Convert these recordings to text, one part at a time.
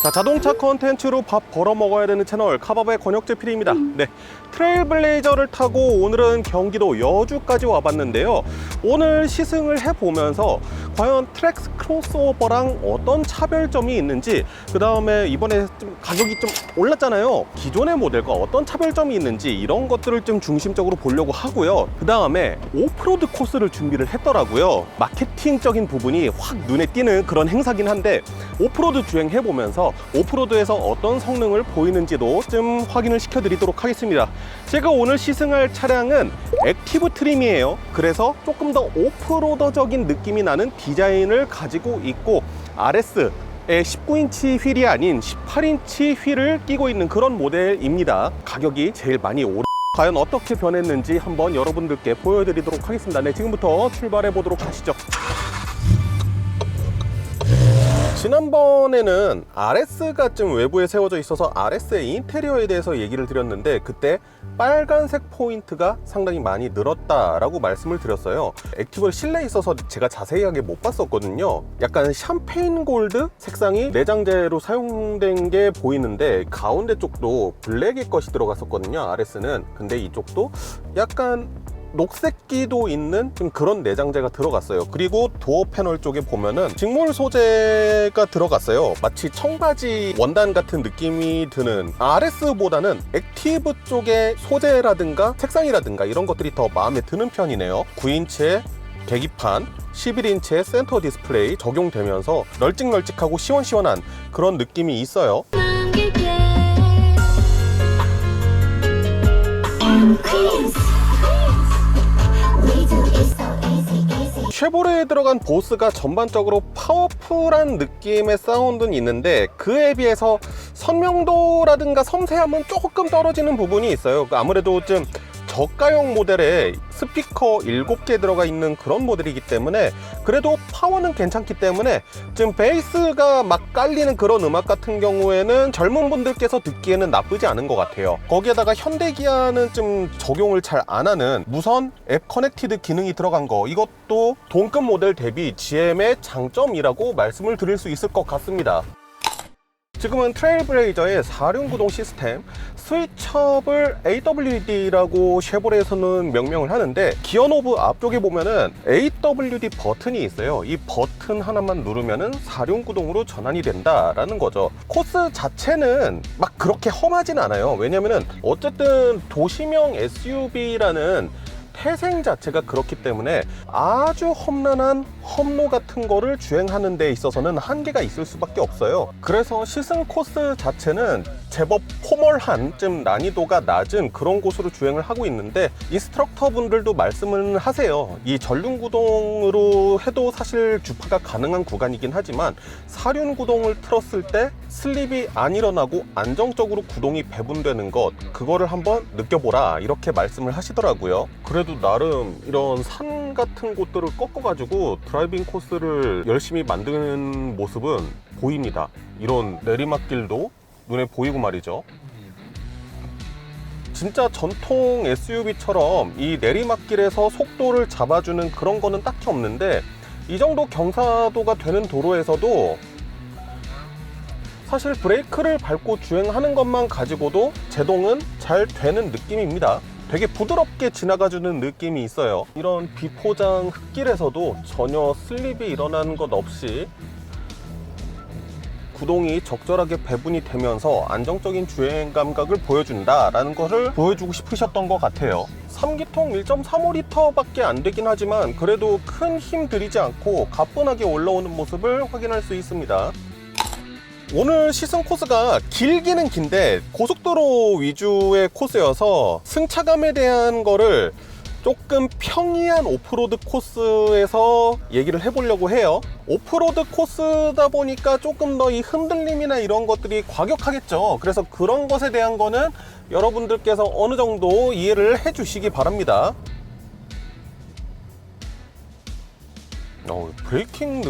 자, 자동차 컨텐츠로 밥 벌어 먹어야 되는 채널 카바바의 권혁재 PD입니다. 네, 트레일블레이저를 타고 오늘은 경기도 여주까지 와봤는데요. 오늘 시승을 해보면서 과연 트랙스 크로스오버랑 어떤 차별점이 있는지, 그 다음에 이번에 좀 가격이 좀 올랐잖아요. 기존의 모델과 어떤 차별점이 있는지 이런 것들을 좀 중심적으로 보려고 하고요. 그 다음에 오프로드 코스를 준비를 했더라고요. 마케팅적인 부분이 확 눈에 띄는 그런 행사긴 한데, 오프로드 주행해보면서 오프로드에서 어떤 성능을 보이는지도 좀 확인을 시켜드리도록 하겠습니다. 제가 오늘 시승할 차량은 액티브 트림이에요. 그래서 조금 더 오프로더적인 느낌이 나는 디자인을 가지고 있고, RS에 19인치 휠이 아닌 18인치 휠을 끼고 있는 그런 모델입니다. 가격이 제일 많이 과연 어떻게 변했는지 한번 여러분들께 보여드리도록 하겠습니다. 네, 지금부터 출발해 보도록 하시죠. 지난번에는 RS가 좀 외부에 세워져 있어서 RS의 인테리어에 대해서 얘기를 드렸는데, 그때 빨간색 포인트가 상당히 많이 늘었다라고 말씀을 드렸어요. 액티브 실내에 있어서 제가 자세하게 못 봤었거든요. 약간 샴페인 골드 색상이 내장재로 사용된 게 보이는데, 가운데 쪽도 블랙의 것이 들어갔었거든요, RS는. 근데 이쪽도 약간 녹색기도 있는 좀 그런 내장재가 들어갔어요. 그리고 도어 패널 쪽에 보면은 직물 소재가 들어갔어요. 마치 청바지 원단 같은 느낌이 드는, RS보다는 액티브 쪽의 소재라든가 색상이라든가 이런 것들이 더 마음에 드는 편이네요. 9인치의 계기판, 11인치의 센터 디스플레이 적용되면서 널찍널찍하고 시원시원한 그런 느낌이 있어요. 쉐보레에 들어간 보스가 전반적으로 파워풀한 느낌의 사운드는 있는데, 그에 비해서 선명도라든가 섬세함은 조금 떨어지는 부분이 있어요. 아무래도 좀 저가형 모델에 스피커 7개 들어가 있는 그런 모델이기 때문에 그래도 파워는 괜찮기 때문에 좀 베이스가 막 깔리는 그런 음악 같은 경우에는 젊은 분들께서 듣기에는 나쁘지 않은 것 같아요. 거기에다가 현대기아는 좀 적용을 잘 안 하는 무선 앱 커넥티드 기능이 들어간 거, 이것도 동급 모델 대비 GM의 장점이라고 말씀을 드릴 수 있을 것 같습니다. 지금은 트레일블레이저의 4륜 구동 시스템, 스위치업을 AWD라고 쉐보레에서는 명명을 하는데, 기어 노브 앞쪽에 보면은 AWD 버튼이 있어요. 이 버튼 하나만 누르면은 4륜 구동으로 전환이 된다라는 거죠. 코스 자체는 막 그렇게 험하진 않아요. 왜냐면은 어쨌든 도시명 SUV라는 태생 자체가 그렇기 때문에 아주 험난한 험로 같은 거를 주행하는 데 있어서는 한계가 있을 수밖에 없어요. 그래서 시승 코스 자체는 제법 포멀한, 좀 난이도가 낮은 그런 곳으로 주행을 하고 있는데, 인스트럭터 분들도 말씀을 하세요. 이 전륜 구동으로 해도 사실 주파가 가능한 구간이긴 하지만 4륜 구동을 틀었을 때 슬립이 안 일어나고 안정적으로 구동이 배분되는 것, 그거를 한번 느껴보라, 이렇게 말씀을 하시더라고요. 그래도 나름 이런 산 같은 곳들을 꺾어가지고 드라이빙 코스를 열심히 만드는 모습은 보입니다. 이런 내리막길도 눈에 보이고 말이죠. 진짜 전통 SUV처럼 이 내리막길에서 속도를 잡아주는 그런 거는 딱히 없는데, 이 정도 경사도가 되는 도로에서도 사실 브레이크를 밟고 주행하는 것만 가지고도 제동은 잘 되는 느낌입니다. 되게 부드럽게 지나가주는 느낌이 있어요. 이런 비포장 흙길에서도 전혀 슬립이 일어나는 것 없이 구동이 적절하게 배분이 되면서 안정적인 주행 감각을 보여준다라는 것을 보여주고 싶으셨던 것 같아요. 3기통 1.35L 밖에 안 되긴 하지만 그래도 큰 힘 들이지 않고 가뿐하게 올라오는 모습을 확인할 수 있습니다. 오늘 시승 코스가 길기는 긴데 고속도로 위주의 코스여서 승차감에 대한 거를 조금 평이한 오프로드 코스에서 얘기를 해보려고 해요. 오프로드 코스다 보니까 조금 더 이 흔들림이나 이런 것들이 과격하겠죠. 그래서 그런 것에 대한 거는 여러분들께서 어느 정도 이해를 해 주시기 바랍니다. 브레이킹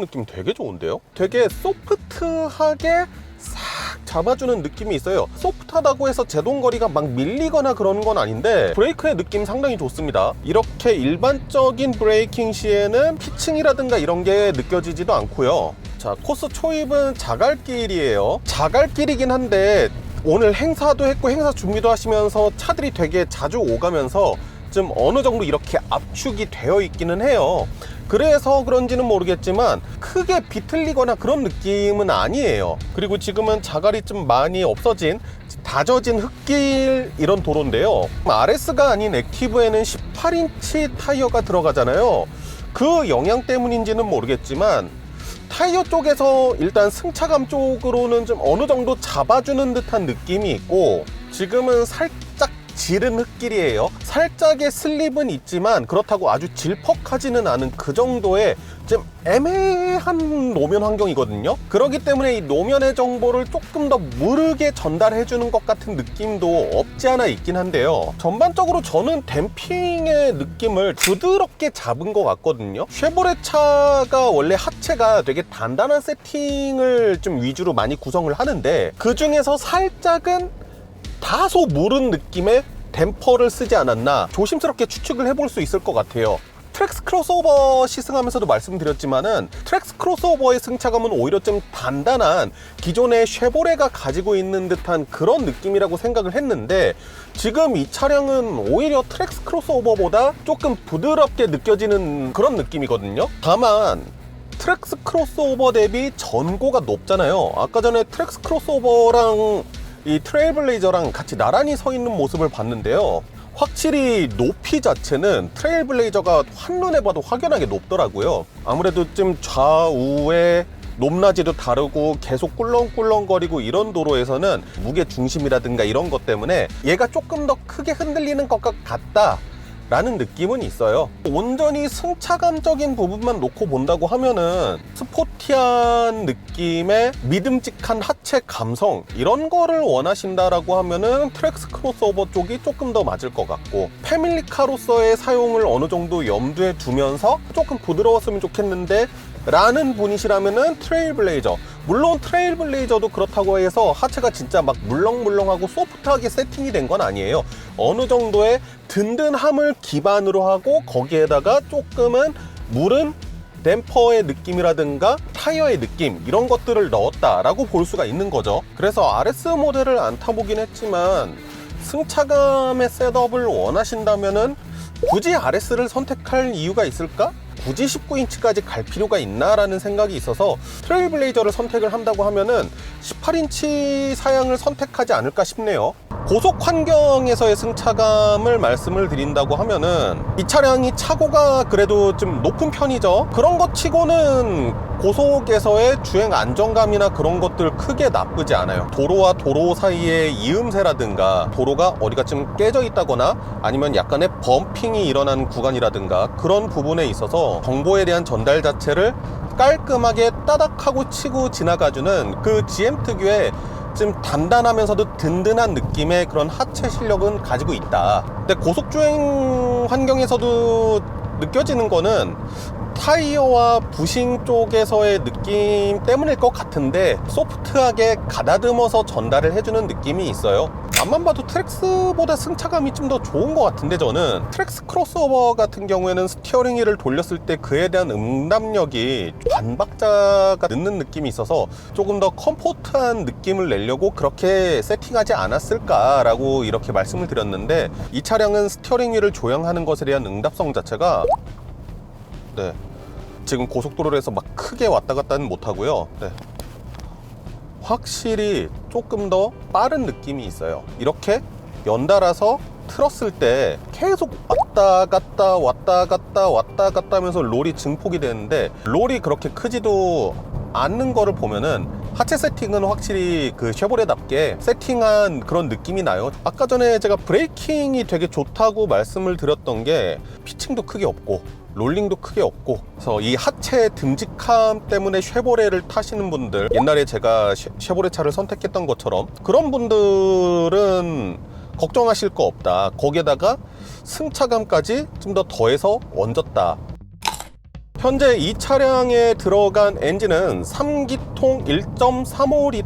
느낌 되게 좋은데요? 되게 소프트하게 싹 잡아주는 느낌이 있어요. 소프트하다고 해서 제동거리가 막 밀리거나 그러는 건 아닌데 브레이크의 느낌 상당히 좋습니다. 이렇게 일반적인 브레이킹 시에는 피칭이라든가 이런 게 느껴지지도 않고요. 자, 코스 초입은 자갈길이에요. 자갈길이긴 한데 오늘 행사도 했고 행사 준비도 하시면서 차들이 되게 자주 오가면서 좀 어느 정도 이렇게 압축이 되어 있기는 해요. 그래서 그런지는 모르겠지만 크게 비틀리거나 그런 느낌은 아니에요. 그리고 지금은 자갈이 좀 많이 없어진 다져진 흙길 이런 도로인데요. RS가 아닌 액티브에는 18인치 타이어가 들어가잖아요. 그 영향 때문인지는 모르겠지만 타이어 쪽에서 일단 승차감 쪽으로는 좀 어느 정도 잡아주는 듯한 느낌이 있고, 지금은 살짝 지른 흙길이에요. 살짝의 슬립은 있지만 그렇다고 아주 질퍽하지는 않은 그 정도의 좀 애매한 노면 환경이거든요. 그렇기 때문에 이 노면의 정보를 조금 더 무르게 전달해 주는 것 같은 느낌도 없지 않아 있긴 한데요. 전반적으로 저는 댐핑의 느낌을 부드럽게 잡은 것 같거든요. 쉐보레 차가 원래 하체가 되게 단단한 세팅을 좀 위주로 많이 구성을 하는데, 그 중에서 살짝은 다소 무른 느낌의 댐퍼를 쓰지 않았나 조심스럽게 추측을 해볼 수 있을 것 같아요. 트랙스 크로스오버 시승하면서도 말씀드렸지만은 트랙스 크로스오버의 승차감은 오히려 좀 단단한 기존의 쉐보레가 가지고 있는 듯한 그런 느낌이라고 생각을 했는데, 지금 이 차량은 오히려 트랙스 크로스오버보다 조금 부드럽게 느껴지는 그런 느낌이거든요. 다만 트랙스 크로스오버 대비 전고가 높잖아요. 아까 전에 트랙스 크로스오버랑 이 트레일블레이저랑 같이 나란히 서 있는 모습을 봤는데요. 확실히 높이 자체는 트레일블레이저가 한눈에 봐도 확연하게 높더라고요. 아무래도 좀 좌우의 높낮이도 다르고 계속 꿀렁꿀렁거리고 이런 도로에서는 무게 중심이라든가 이런 것 때문에 얘가 조금 더 크게 흔들리는 것 같다 라는 느낌은 있어요. 온전히 승차감적인 부분만 놓고 본다고 하면은 스포티한 느낌의 믿음직한 하체 감성 이런 거를 원하신다라고 하면은 트랙스 크로스오버 쪽이 조금 더 맞을 것 같고, 패밀리카로서의 사용을 어느 정도 염두에 두면서 조금 부드러웠으면 좋겠는데 라는 분이시라면은 트레일블레이저, 물론 트레일블레이저도 그렇다고 해서 하체가 진짜 막 물렁물렁하고 소프트하게 세팅이 된 건 아니에요. 어느 정도의 든든함을 기반으로 하고 거기에다가 조금은 무른 댐퍼의 느낌이라든가 타이어의 느낌 이런 것들을 넣었다라고 볼 수가 있는 거죠. 그래서 RS 모델을 안 타보긴 했지만 승차감의 셋업을 원하신다면은 굳이 RS를 선택할 이유가 있을까? 굳이 19인치까지 갈 필요가 있나? 라는 생각이 있어서 트레일블레이저를 선택을 한다고 하면은 18인치 사양을 선택하지 않을까 싶네요. 고속 환경에서의 승차감을 말씀을 드린다고 하면은 이 차량이 차고가 그래도 좀 높은 편이죠. 그런 것 치고는 고속에서의 주행 안정감이나 그런 것들 크게 나쁘지 않아요. 도로와 도로 사이의 이음새라든가 도로가 어디가 좀 깨져 있다거나 아니면 약간의 범핑이 일어나는 구간이라든가 그런 부분에 있어서 정보에 대한 전달 자체를 깔끔하게 따닥하고 치고 지나가주는 그 GM 특유의 좀 단단하면서도 든든한 느낌의 그런 하체 실력은 가지고 있다. 근데 고속주행 환경에서도 느껴지는 거는 타이어와 부싱 쪽에서의 느낌 때문일 것 같은데 소프트하게 가다듬어서 전달을 해주는 느낌이 있어요. 앞만 봐도 트랙스보다 승차감이 좀 더 좋은 것 같은데, 저는 트랙스 크로스오버 같은 경우에는 스티어링 휠을 돌렸을 때 그에 대한 응답력이 반박자가 늦는 느낌이 있어서 조금 더 컴포트한 느낌을 내려고 그렇게 세팅하지 않았을까라고 이렇게 말씀을 드렸는데, 이 차량은 스티어링 휠을 조향하는 것에 대한 응답성 자체가 지금 고속도로에서 막 크게 왔다 갔다는 못하고요. 확실히 조금 더 빠른 느낌이 있어요. 이렇게 연달아서 틀었을 때 계속 왔다 갔다 왔다 갔다 왔다 갔다 하면서 롤이 증폭이 되는데, 롤이 그렇게 크지도 않는 거를 보면은 하체 세팅은 확실히 그 쉐보레답게 세팅한 그런 느낌이 나요. 아까 전에 제가 브레이킹이 되게 좋다고 말씀을 드렸던 게 피칭도 크게 없고 롤링도 크게 없고, 그래서 이 하체 듬직함 때문에 쉐보레를 타시는 분들, 옛날에 제가 쉐보레 차를 선택했던 것처럼 그런 분들은 걱정하실 거 없다. 거기에다가 승차감까지 좀 더 더해서 얹었다. 현재 이 차량에 들어간 엔진은 3기통 1.35L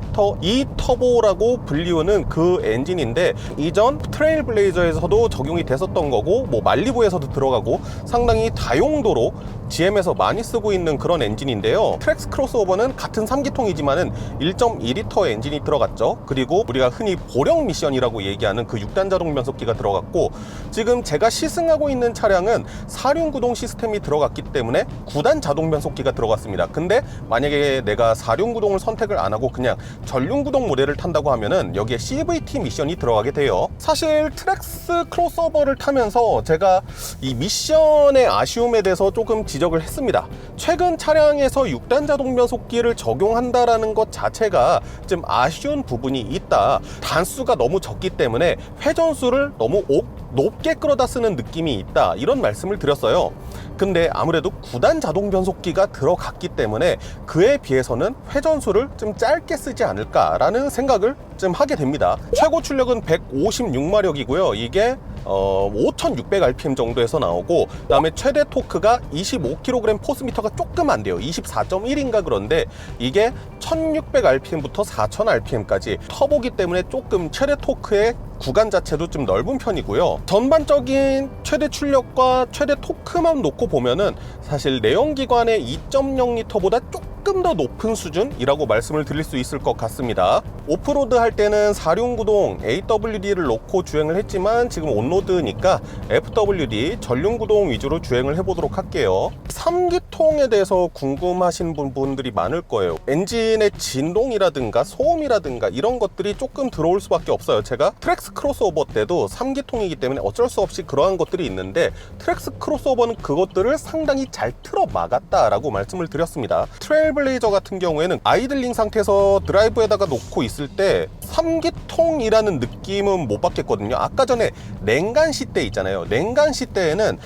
2터보라고 불리우는 그 엔진인데, 이전 트레일블레이저에서도 적용이 됐었던 거고, 뭐 말리부에서도 들어가고 상당히 다용도로 GM에서 많이 쓰고 있는 그런 엔진인데요. 트랙스 크로스오버는 같은 3기통이지만은 1.2L 엔진이 들어갔죠. 그리고 우리가 흔히 보령 미션이라고 얘기하는 그 6단 자동 변속기가 들어갔고, 지금 제가 시승하고 있는 차량은 4륜 구동 시스템이 들어갔기 때문에 9단 자동 변속기가 들어갔습니다. 근데 만약에 내가 4륜 구동을 선택을 안 하고 그냥 전륜 구동 모델을 탄다고 하면은 여기에 CVT 미션이 들어가게 돼요. 사실 트랙스 크로스오버를 타면서 제가 이 미션의 아쉬움에 대해서 조금 지적을 했습니다. 최근 차량에서 6단 자동 변속기를 적용한다라는 것 자체가 좀 아쉬운 부분이 있다. 단수가 너무 적기 때문에 회전수를 너무 높게 끌어다 쓰는 느낌이 있다, 이런 말씀을 드렸어요. 근데 아무래도 9단 자동 변속기가 들어갔기 때문에 그에 비해서는 회전수를 좀 짧게 쓰지 않을까라는 생각을 좀 하게 됩니다. 최고 출력은 156마력이고요. 이게 5600rpm 정도에서 나오고, 그 다음에 최대 토크가 25kg 포스미터가 조금 안 돼요. 24.1인가 그런데 이게 1600rpm부터 4000rpm까지 터보기 때문에 조금 최대 토크의 구간 자체도 좀 넓은 편이고요. 전반적인 최대 출력과 최대 토크만 놓고 보면은 사실 내연기관의 2.0L보다 조금 더 높은 수준이라고 말씀을 드릴 수 있을 것 같습니다. 오프로드 할 때는 4륜 구동 AWD를 놓고 주행을 했지만 지금 온로드니까 FWD 전륜 구동 위주로 주행을 해보도록 할게요. 3기통에 대해서 궁금하신 분들이 많을 거예요. 엔진의 진동이라든가 소음이라든가 이런 것들이 조금 들어올 수밖에 없어요. 제가 트랙스 크로스오버 때도 3기통이기 때문에 어쩔 수 없이 그러한 것들이 있는데, 트랙스 크로스오버는 그것들을 상당히 잘 틀어 막았다라고 말씀을 드렸습니다. 트레일블레이저 같은 경우에는 아이들링 상태에서 드라이브에다가 놓고 있을 때 3기통이라는 느낌은 못 받겠거든요. 아까 전에 냉간시 때 있잖아요. 냉간시 때에는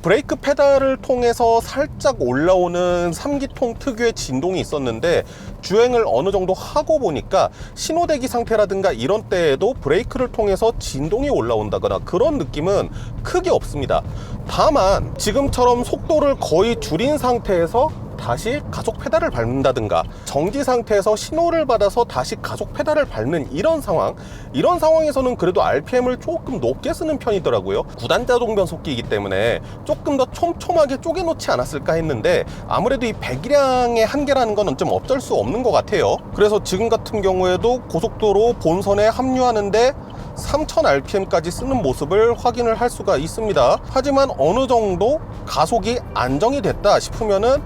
브레이크 페달을 통해서 살짝 올라오는 3기통 특유의 진동이 있었는데, 주행을 어느 정도 하고 보니까 신호대기 상태라든가 이런 때에도 브레이크를 통해서 진동이 올라온다거나 그런 느낌은 크게 없습니다. 다만 지금처럼 속도를 거의 줄인 상태에서 다시 가속 페달을 밟는다든가, 정지 상태에서 신호를 받아서 다시 가속 페달을 밟는 이런 상황에서는 그래도 RPM을 조금 높게 쓰는 편이더라고요. 9단 자동 변속기이기 때문에 조금 더 촘촘하게 쪼개놓지 않았을까 했는데, 아무래도 이 배기량의 한계라는 건 좀 어쩔 수 없는 것 같아요. 그래서 지금 같은 경우에도 고속도로 본선에 합류하는데 3000rpm까지 쓰는 모습을 확인을 할 수가 있습니다. 하지만 어느 정도 가속이 안정이 됐다 싶으면은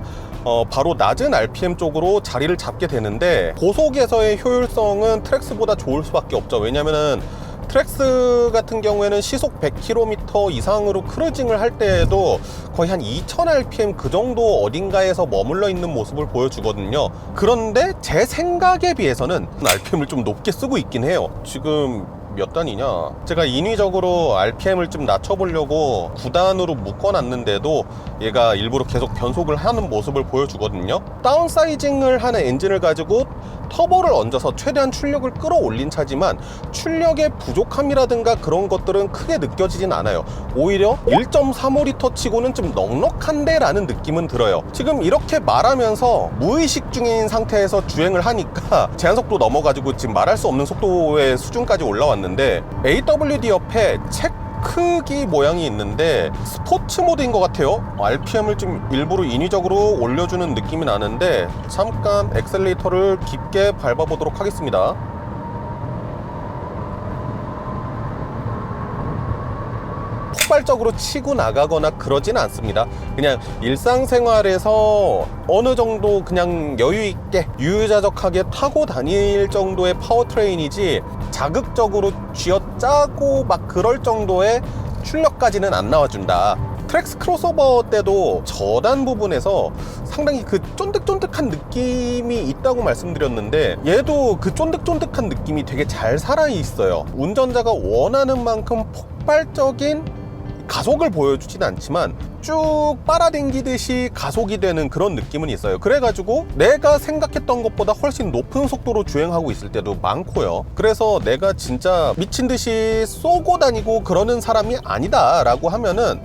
바로 낮은 RPM 쪽으로 자리를 잡게 되는데, 고속에서의 효율성은 트랙스보다 좋을 수밖에 없죠. 왜냐면은 트랙스 같은 경우에는 시속 100km 이상으로 크루징을 할 때에도 거의 한 2000rpm 그 정도 어딘가에서 머물러 있는 모습을 보여주거든요. 그런데 제 생각에 비해서는 RPM을 좀 높게 쓰고 있긴 해요. 지금 몇 단이냐? 제가 인위적으로 RPM을 좀 낮춰보려고 9단으로 묶어놨는데도 얘가 일부러 계속 변속을 하는 모습을 보여주거든요. 다운사이징을 하는 엔진을 가지고 터보를 얹어서 최대한 출력을 끌어올린 차지만 출력의 부족함이라든가 그런 것들은 크게 느껴지진 않아요. 오히려 1.35L 치고는 좀 넉넉한데 라는 느낌은 들어요. 지금 이렇게 말하면서 무의식 중인 상태에서 주행을 하니까 제한속도 넘어가지고 지금 말할 수 없는 속도의 수준까지 올라왔는데, AWD 옆에 크기 모양이 있는데 스포츠 모드인 것 같아요. RPM을 좀 일부러 인위적으로 올려주는 느낌이 나는데, 잠깐 엑셀레이터를 깊게 밟아보도록 하겠습니다. 폭발적으로 치고 나가거나 그러진 않습니다. 그냥 일상생활에서 어느 정도 그냥 여유있게 유유자적하게 타고 다닐 정도의 파워트레인이지 자극적으로 쥐어짜고 막 그럴 정도의 출력까지는 안 나와준다. 트랙스 크로스오버 때도 저단 부분에서 상당히 그 쫀득쫀득한 느낌이 있다고 말씀드렸는데, 얘도 그 쫀득쫀득한 느낌이 되게 잘 살아있어요. 운전자가 원하는 만큼 폭발적인 가속을 보여주진 않지만 쭉 빨아당기듯이 가속이 되는 그런 느낌은 있어요. 그래가지고 내가 생각했던 것보다 훨씬 높은 속도로 주행하고 있을 때도 많고요. 그래서 내가 진짜 미친듯이 쏘고 다니고 그러는 사람이 아니다 라고 하면은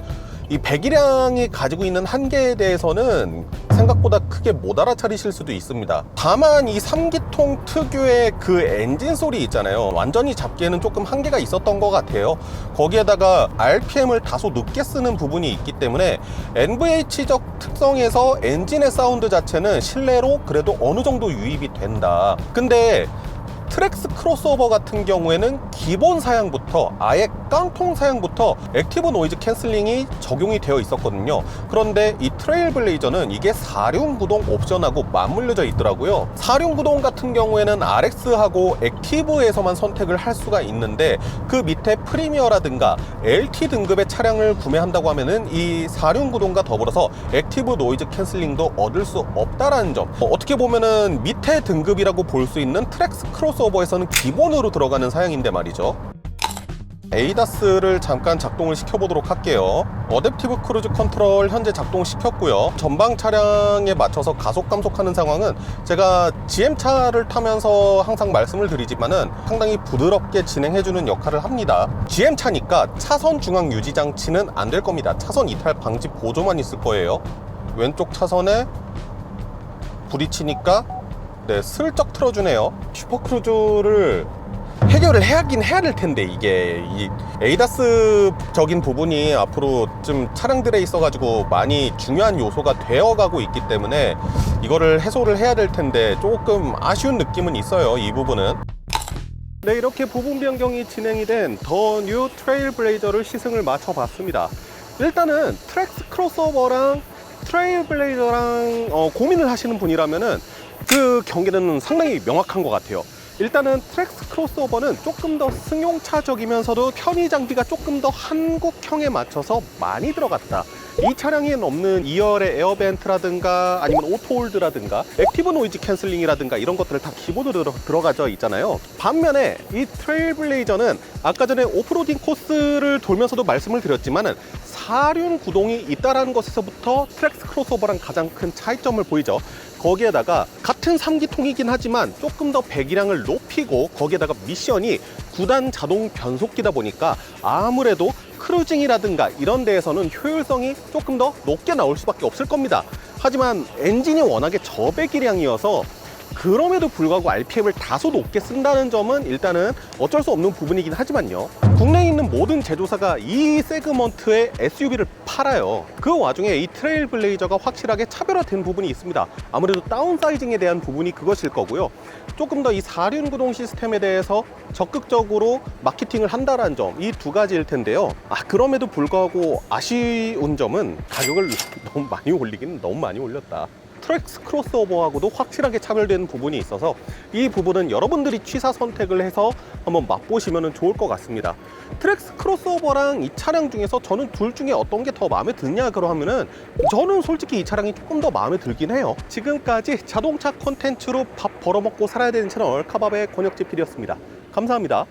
이 배기량이 가지고 있는 한계에 대해서는 생각보다 크게 못 알아차리실 수도 있습니다. 다만 이 3기통 특유의 그 엔진 소리 있잖아요. 완전히 잡기에는 조금 한계가 있었던 것 같아요. 거기에다가 RPM을 다소 늦게 쓰는 부분이 있기 때문에 NVH적 특성에서 엔진의 사운드 자체는 실내로 그래도 어느 정도 유입이 된다. 근데 트랙스 크로스오버 같은 경우에는 기본 사양부터 아예 깡통 사양부터 액티브 노이즈 캔슬링이 적용이 되어 있었거든요. 그런데 이 트레일블레이저는 이게 4륜 구동 옵션하고 맞물려져 있더라고요. 4륜 구동 같은 경우에는 RX하고 액티브에서만 선택을 할 수가 있는데 그 밑에 프리미어라든가 LT 등급의 차량을 구매한다고 하면은 이 4륜 구동과 더불어서 액티브 노이즈 캔슬링도 얻을 수 없다라는 점. 어떻게 보면은 밑에 등급이라고 볼 수 있는 트랙스 크로스오버에서는 기본으로 들어가는 사양인데 말이죠. ADAS를 잠깐 작동을 시켜보도록 할게요. 어댑티브 크루즈 컨트롤 현재 작동시켰고요. 전방 차량에 맞춰서 가속 감속하는 상황은 제가 GM차를 타면서 항상 말씀을 드리지만은 상당히 부드럽게 진행해주는 역할을 합니다. GM차니까 차선 중앙 유지 장치는 안 될 겁니다. 차선 이탈 방지 보조만 있을 거예요. 왼쪽 차선에 부딪히니까 네, 슬쩍 틀어주네요. 슈퍼크루즈를 해결을 해야 될 텐데 이게 이 ADAS적인 부분이 앞으로 좀 차량들에 있어가지고 많이 중요한 요소가 되어가고 있기 때문에 이거를 해소를 해야 될 텐데 조금 아쉬운 느낌은 있어요, 이 부분은. 네, 이렇게 부분 변경이 진행이 된 더 뉴 트레일블레이저를 시승을 마쳐봤습니다. 일단은 트랙스 크로스오버랑 트레일블레이저랑 고민을 하시는 분이라면은 그 경계는 상당히 명확한 것 같아요. 일단은 트랙스 크로스오버는 조금 더 승용차적이면서도 편의 장비가 조금 더 한국형에 맞춰서 많이 들어갔다. 이 차량에는 없는 2열의 에어벤트라든가 아니면 오토홀드라든가 액티브 노이즈 캔슬링이라든가 이런 것들을 다 기본으로 들어가져 있잖아요. 반면에 이 트레일블레이저는 아까 전에 오프로딩 코스를 돌면서도 말씀을 드렸지만은 4륜 구동이 있다라는 것에서부터 트랙스 크로스오버랑 가장 큰 차이점을 보이죠. 거기에다가 같은 3기통이긴 하지만 조금 더 배기량을 높이고 거기에다가 미션이 9단 자동 변속기다 보니까 아무래도 크루징이라든가 이런 데에서는 효율성이 조금 더 높게 나올 수밖에 없을 겁니다. 하지만 엔진이 워낙에 저배기량이어서 그럼에도 불구하고 RPM을 다소 높게 쓴다는 점은 일단은 어쩔 수 없는 부분이긴 하지만요. 국내에 있는 모든 제조사가 이 세그먼트의 SUV를 팔아요. 그 와중에 이 트레일블레이저가 확실하게 차별화된 부분이 있습니다. 아무래도 다운사이징에 대한 부분이 그것일 거고요. 조금 더 이 4륜 구동 시스템에 대해서 적극적으로 마케팅을 한다는 점, 이 두 가지일 텐데요. 그럼에도 불구하고 아쉬운 점은 가격을 너무 많이 올리긴 너무 많이 올렸다. 트랙스 크로스오버하고도 확실하게 차별되는 부분이 있어서 이 부분은 여러분들이 취사 선택을 해서 한번 맛보시면 좋을 것 같습니다. 트랙스 크로스오버랑 이 차량 중에서 저는 둘 중에 어떤 게 더 마음에 드냐 그러면은 저는 솔직히 이 차량이 조금 더 마음에 들긴 해요. 지금까지 자동차 콘텐츠로 밥 벌어먹고 살아야 되는 채널 카밥의 권혁지 PD였습니다. 감사합니다.